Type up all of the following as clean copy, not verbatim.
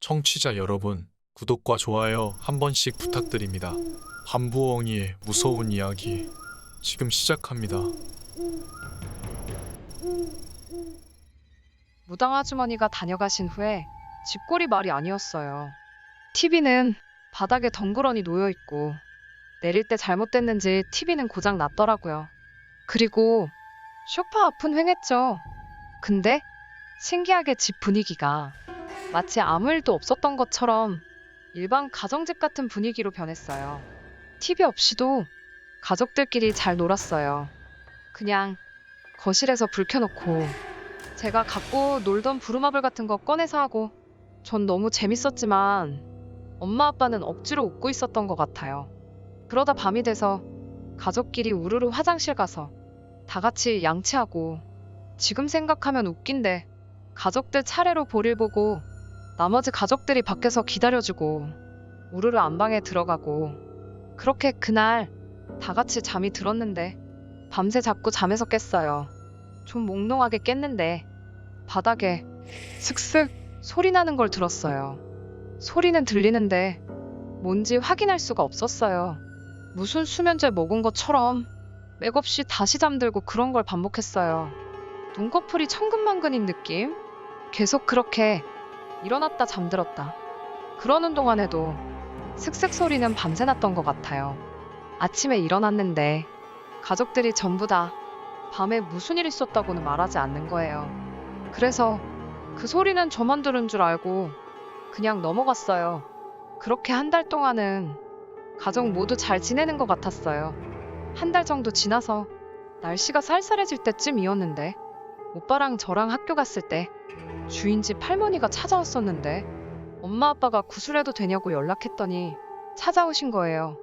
청취자 여러분, 구독과 좋아요 한 번씩 부탁드립니다. 한부엉이의 무서운 이야기 지금 시작합니다. 무당 아주머니가 다녀가신 후에 집골이 말이 아니었어요. TV는 바닥에 덩그러니 놓여있고 내릴 때 잘못됐는지 TV는 고장 났더라고요. 그리고 소파 앞은 휑했죠. 근데 신기하게 집 분위기가 마치 아무 일도 없었던 것처럼 일반 가정집 같은 분위기로 변했어요. TV 없이도 가족들끼리 잘 놀았어요. 그냥 거실에서 불 켜놓고 제가 갖고 놀던 부루마블 같은 거 꺼내서 하고 전 너무 재밌었지만 엄마 아빠는 억지로 웃고 있었던 것 같아요. 그러다 밤이 돼서 가족끼리 우르르 화장실 가서 다 같이 양치하고 지금 생각하면 웃긴데 가족들 차례로 볼일 보고 나머지 가족들이 밖에서 기다려주고 우르르 안방에 들어가고 그렇게 그날 다 같이 잠이 들었는데 밤새 자꾸 잠에서 깼어요. 좀 몽롱하게 깼는데 바닥에 슥슥 소리 나는 걸 들었어요. 소리는 들리는데 뭔지 확인할 수가 없었어요. 무슨 수면제 먹은 것처럼 맥없이 다시 잠들고 그런 걸 반복했어요. 눈꺼풀이 천근만근인 느낌? 계속 그렇게 일어났다 잠들었다. 그러는 동안에도 슥슥 소리는 밤새 났던 것 같아요. 아침에 일어났는데 가족들이 전부 다 밤에 무슨 일 있었다고는 말하지 않는 거예요. 그래서 그 소리는 저만 들은 줄 알고 그냥 넘어갔어요. 그렇게 한 달 동안은 가족 모두 잘 지내는 것 같았어요. 한 달 정도 지나서 날씨가 쌀쌀해질 때쯤이었는데 오빠랑 저랑 학교 갔을 때 주인집 할머니가 찾아왔었는데 엄마 아빠가 구슬해도 되냐고 연락했더니 찾아오신 거예요.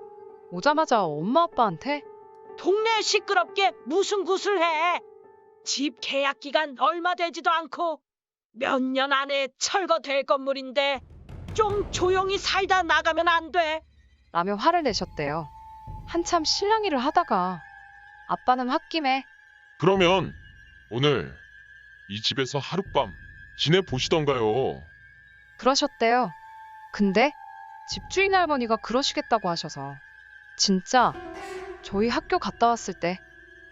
오자마자 엄마 아빠한테 동네 시끄럽게 무슨 굿을 해? 집 계약 기간 얼마 되지도 않고 몇 년 안에 철거될 건물인데 좀 조용히 살다 나가면 안 돼? 라며 화를 내셨대요. 한참 실랑이를 하다가 아빠는 홧김에 그러면 오늘 이 집에서 하룻밤 지내보시던가요? 그러셨대요. 근데 집주인 할머니가 그러시겠다고 하셔서 진짜 저희 학교 갔다 왔을 때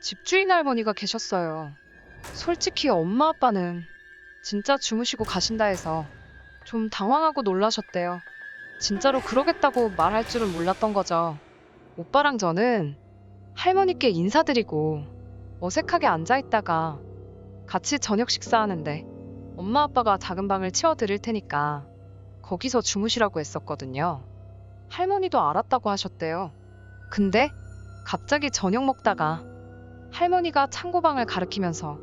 집주인 할머니가 계셨어요. 솔직히 엄마 아빠는 진짜 주무시고 가신다 해서 좀 당황하고 놀라셨대요. 진짜로 그러겠다고 말할 줄은 몰랐던 거죠. 오빠랑 저는 할머니께 인사드리고 어색하게 앉아있다가 같이 저녁 식사하는데 엄마 아빠가 작은 방을 치워드릴 테니까 거기서 주무시라고 했었거든요. 할머니도 알았다고 하셨대요. 근데 갑자기 저녁 먹다가 할머니가 창고방을 가리키면서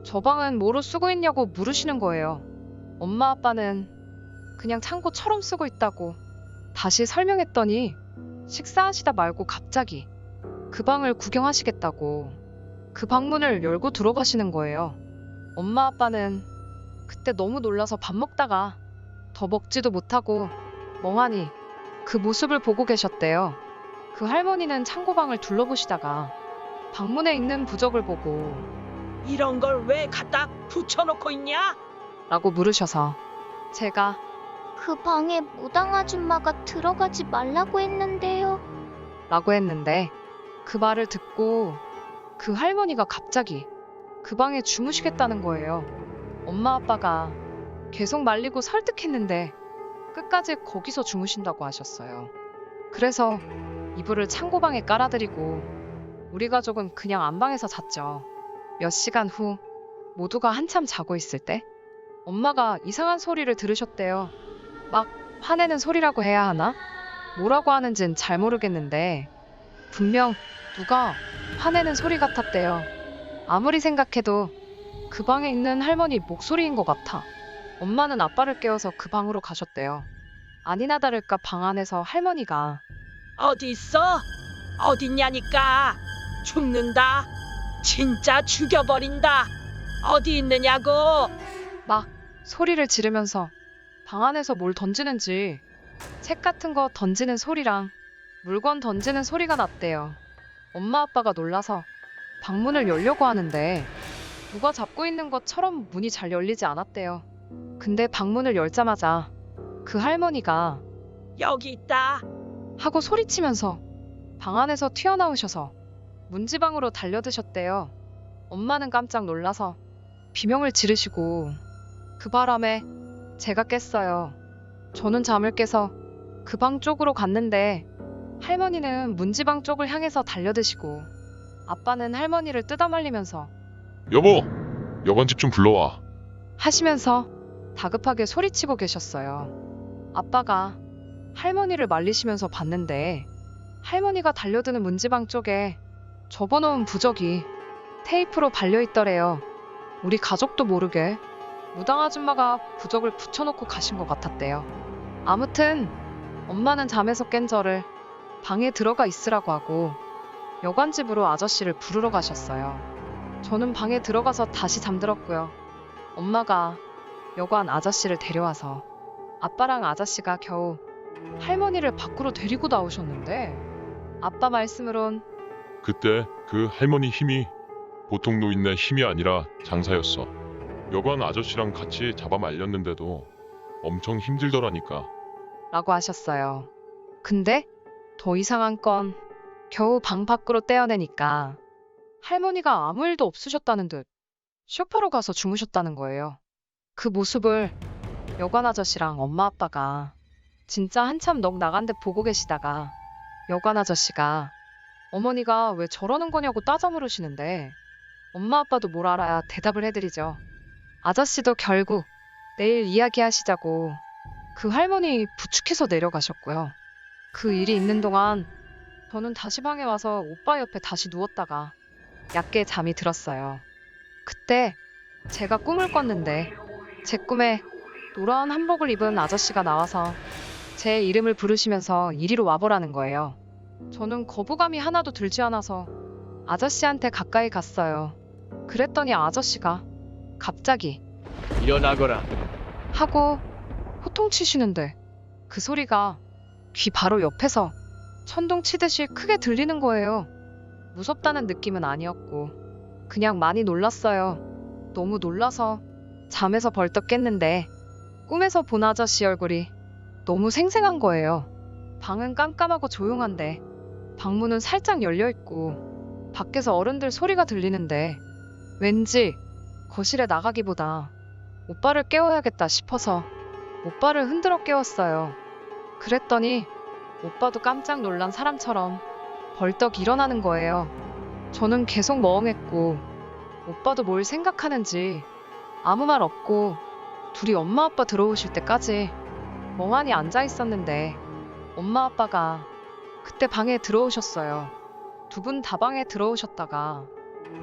저 방은 뭐로 쓰고 있냐고 물으시는 거예요. 엄마 아빠는 그냥 창고처럼 쓰고 있다고 다시 설명했더니 식사하시다 말고 갑자기 그 방을 구경하시겠다고 그 방문을 열고 들어가시는 거예요. 엄마 아빠는 그때 너무 놀라서 밥 먹다가 더 먹지도 못하고 멍하니 그 모습을 보고 계셨대요. 그 할머니는 창고방을 둘러보시다가 방문에 있는 부적을 보고 이런 걸 왜 갖다 붙여놓고 있냐? 라고 물으셔서 제가 그 방에 무당 아줌마가 들어가지 말라고 했는데요. 라고 했는데 그 말을 듣고 그 할머니가 갑자기 그 방에 주무시겠다는 거예요. 엄마 아빠가 계속 말리고 설득했는데 끝까지 거기서 주무신다고 하셨어요. 그래서 이불을 창고방에 깔아드리고 우리 가족은 그냥 안방에서 잤죠. 몇 시간 후 모두가 한참 자고 있을 때 엄마가 이상한 소리를 들으셨대요. 막 화내는 소리라고 해야 하나? 뭐라고 하는진 잘 모르겠는데 분명 누가 화내는 소리 같았대요. 아무리 생각해도 그 방에 있는 할머니 목소리인 것 같아. 엄마는 아빠를 깨워서 그 방으로 가셨대요. 아니나 다를까 방 안에서 할머니가 어디 있어? 어딨냐니까? 죽는다. 진짜 죽여버린다. 어디 있느냐고? 막 소리를 지르면서 방 안에서 뭘 던지는지 책 같은 거 던지는 소리랑 물건 던지는 소리가 났대요. 엄마 아빠가 놀라서 방문을 열려고 하는데 누가 잡고 있는 것처럼 문이 잘 열리지 않았대요. 근데 방문을 열자마자 그 할머니가 여기 있다. 하고 소리치면서 방 안에서 튀어나오셔서 문지방으로 달려드셨대요. 엄마는 깜짝 놀라서 비명을 지르시고 그 바람에 제가 깼어요. 저는 잠을 깨서 그 방 쪽으로 갔는데 할머니는 문지방 쪽을 향해서 달려드시고 아빠는 할머니를 뜯어말리면서 여보, 여관집 좀 불러와. 하시면서 다급하게 소리치고 계셨어요. 아빠가 할머니를 말리시면서 봤는데 할머니가 달려드는 문지방 쪽에 접어놓은 부적이 테이프로 발려있더래요. 우리 가족도 모르게 무당 아줌마가 부적을 붙여놓고 가신 것 같았대요. 아무튼 엄마는 잠에서 깬 저를 방에 들어가 있으라고 하고 여관집으로 아저씨를 부르러 가셨어요. 저는 방에 들어가서 다시 잠들었고요. 엄마가 여관 아저씨를 데려와서 아빠랑 아저씨가 겨우 할머니를 밖으로 데리고 나오셨는데 아빠 말씀으론 그때 그 할머니 힘이 보통 노인네 힘이 아니라 장사였어. 여관 아저씨랑 같이 잡아 말렸는데도 엄청 힘들더라니까. 라고 하셨어요. 근데 더 이상한 건 겨우 방 밖으로 떼어내니까 할머니가 아무 일도 없으셨다는 듯 쇼파로 가서 주무셨다는 거예요. 그 모습을 여관 아저씨랑 엄마 아빠가 진짜 한참 넋 나간 듯 보고 계시다가 여관 아저씨가 어머니가 왜 저러는 거냐고 따져 물으시는데 엄마 아빠도 뭘 알아야 대답을 해드리죠. 아저씨도 결국 내일 이야기하시자고 그 할머니 부축해서 내려가셨고요. 그 일이 있는 동안 저는 다시 방에 와서 오빠 옆에 다시 누웠다가 얕게 잠이 들었어요. 그때 제가 꿈을 꿨는데 제 꿈에 노란 한복을 입은 아저씨가 나와서 제 이름을 부르시면서 이리로 와보라는 거예요. 저는 거부감이 하나도 들지 않아서 아저씨한테 가까이 갔어요. 그랬더니 아저씨가 갑자기 일어나거라. 하고 호통치시는데 그 소리가 귀 바로 옆에서 천둥 치듯이 크게 들리는 거예요. 무섭다는 느낌은 아니었고 그냥 많이 놀랐어요. 너무 놀라서 잠에서 벌떡 깼는데 꿈에서 본 아저씨 얼굴이 너무 생생한 거예요. 방은 깜깜하고 조용한데 방문은 살짝 열려있고 밖에서 어른들 소리가 들리는데 왠지 거실에 나가기보다 오빠를 깨워야겠다 싶어서 오빠를 흔들어 깨웠어요. 그랬더니 오빠도 깜짝 놀란 사람처럼 벌떡 일어나는 거예요. 저는 계속 멍했고 오빠도 뭘 생각하는지 아무 말 없고 둘이 엄마 아빠 들어오실 때까지 멍하니 앉아 있었는데 엄마 아빠가 그때 방에 들어오셨어요. 두 분 다 방에 들어오셨다가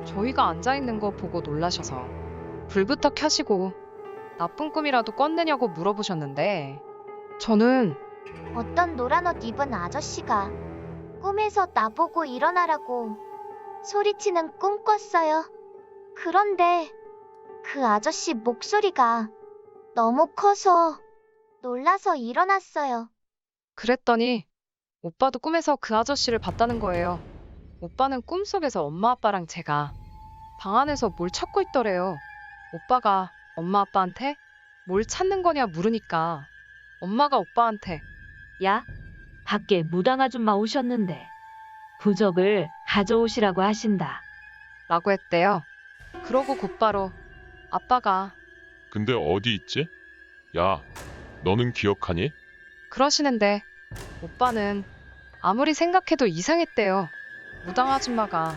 저희가 앉아 있는 거 보고 놀라셔서 불부터 켜시고 나쁜 꿈이라도 꿨느냐고 물어보셨는데 저는 어떤 노란 옷 입은 아저씨가 꿈에서 나보고 일어나라고 소리치는 꿈 꿨어요. 그런데 그 아저씨 목소리가 너무 커서 놀라서 일어났어요. 그랬더니 오빠도 꿈에서 그 아저씨를 봤다는 거예요. 오빠는 꿈속에서 엄마 아빠랑 제가 방 안에서 뭘 찾고 있더래요. 오빠가 엄마 아빠한테 뭘 찾는 거냐 물으니까 엄마가 오빠한테 야, 밖에 무당 아줌마 오셨는데 부적을 가져오시라고 하신다. 라고 했대요. 그러고 곧바로 아빠가 근데 어디 있지? 야, 너는 기억하니? 그러시는데 오빠는 아무리 생각해도 이상했대요. 무당 아줌마가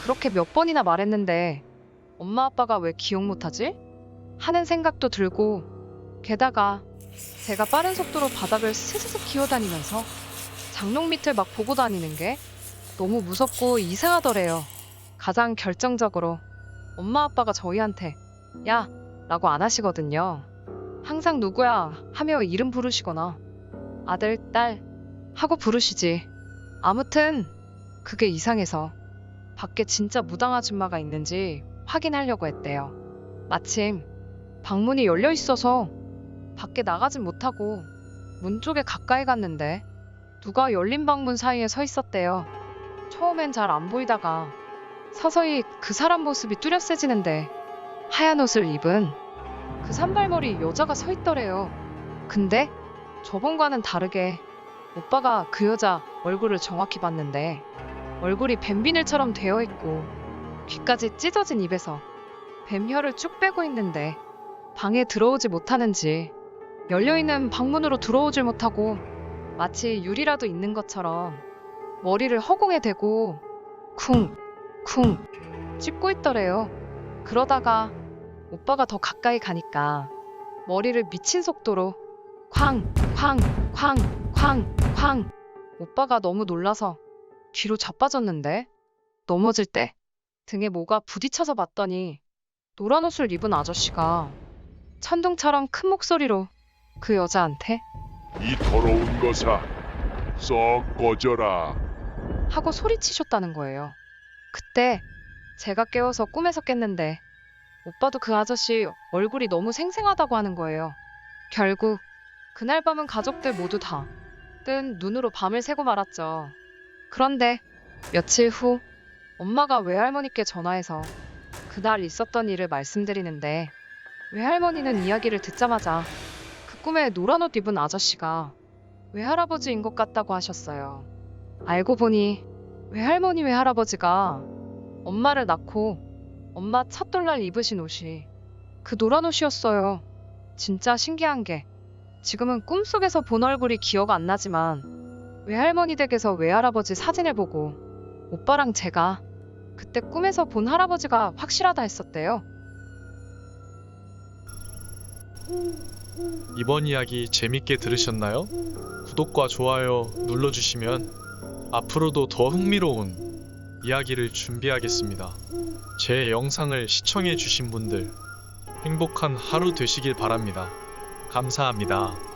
그렇게 몇 번이나 말했는데 엄마 아빠가 왜 기억 못하지? 하는 생각도 들고 게다가 제가 빠른 속도로 바닥을 스스스 기어다니면서 장롱 밑을 막 보고 다니는 게 너무 무섭고 이상하더래요. 가장 결정적으로 엄마 아빠가 저희한테 야 라고 안 하시거든요. 항상 누구야 하며 이름 부르시거나 아들, 딸 하고 부르시지. 아무튼 그게 이상해서 밖에 진짜 무당 아줌마가 있는지 확인하려고 했대요. 마침 방문이 열려 있어서 밖에 나가진 못하고 문 쪽에 가까이 갔는데 누가 열린 방문 사이에 서 있었대요. 처음엔 잘 안 보이다가 서서히 그 사람 모습이 뚜렷해지는데 하얀 옷을 입은 그 산발머리 여자가 서 있더래요. 근데 저번과는 다르게 오빠가 그 여자 얼굴을 정확히 봤는데 얼굴이 뱀비늘처럼 되어 있고 귀까지 찢어진 입에서 뱀혀를 쭉 빼고 있는데 방에 들어오지 못하는지 열려있는 방문으로 들어오질 못하고 마치 유리라도 있는 것처럼 머리를 허공에 대고 쿵쿵 찝고 있더래요. 그러다가 오빠가 더 가까이 가니까 머리를 미친 속도로 쾅쾅쾅쾅쾅. 오빠가 너무 놀라서 뒤로 자빠졌는데 넘어질 때 등에 뭐가 부딪혀서 봤더니 노란 옷을 입은 아저씨가 천둥처럼 큰 목소리로 그 여자한테 이 더러운 것아, 썩 꺼져라. 하고 소리치셨다는 거예요. 그때 제가 깨워서 꿈에서 깼는데 오빠도 그 아저씨 얼굴이 너무 생생하다고 하는 거예요. 결국 그날 밤은 가족들 모두 다 뜬 눈으로 밤을 새고 말았죠. 그런데 며칠 후 엄마가 외할머니께 전화해서 그날 있었던 일을 말씀드리는데 외할머니는 이야기를 듣자마자 그 꿈에 노란 옷 입은 아저씨가 외할아버지인 것 같다고 하셨어요. 알고 보니 외할머니 외할아버지가 엄마를 낳고 엄마 첫돌날 입으신 옷이 그 노란 옷이었어요. 진짜 신기한 게 지금은 꿈속에서 본 얼굴이 기억 안 나지만 외할머니 댁에서 외할아버지 사진을 보고 오빠랑 제가 그때 꿈에서 본 할아버지가 확실하다 했었대요. 이번 이야기 재밌게 들으셨나요? 구독과 좋아요 눌러주시면 앞으로도 더 흥미로운 이야기를 준비하겠습니다. 제 영상을 시청해주신 분들 행복한 하루 되시길 바랍니다. 감사합니다.